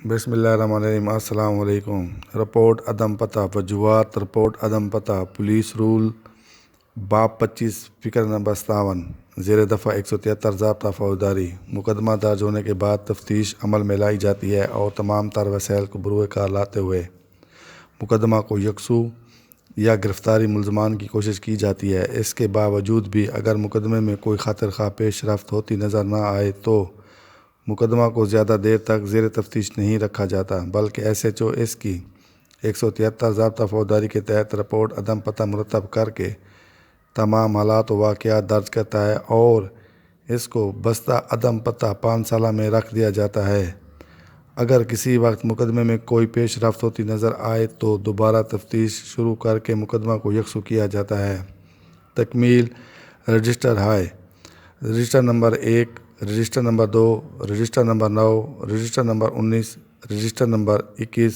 بسم اللہ الرحمن الرحیم۔ السلام علیکم۔ رپورٹ عدم پتہ وجوہات رپورٹ عدم پتہ پولیس رول باب 25 فکر نمبر 57 زیر دفعہ 173 ضابطہ فوجداری۔ مقدمہ درج ہونے کے بعد تفتیش عمل میں لائی جاتی ہے اور تمام تر وسائل کو بروئے کار لاتے ہوئے مقدمہ کو یکسو یا گرفتاری ملزمان کی کوشش کی جاتی ہے۔ اس کے باوجود بھی اگر مقدمے میں کوئی خاطر خواہ پیش رفت ہوتی نظر نہ آئے تو مقدمہ کو زیادہ دیر تک زیر تفتیش نہیں رکھا جاتا، بلکہ ایس ایچ او اس کی 173 ضابطہ فوجداری کے تحت رپورٹ عدم پتہ مرتب کر کے تمام حالات و واقعات درج کرتا ہے اور اس کو بستہ عدم پتہ 5 سالہ میں رکھ دیا جاتا ہے۔ اگر کسی وقت مقدمے میں کوئی پیش رفت ہوتی نظر آئے تو دوبارہ تفتیش شروع کر کے مقدمہ کو یکسو کیا جاتا ہے۔ تکمیل رجسٹر ہائے، register number 1، register number 2، register number 9، register number 19، register number 21،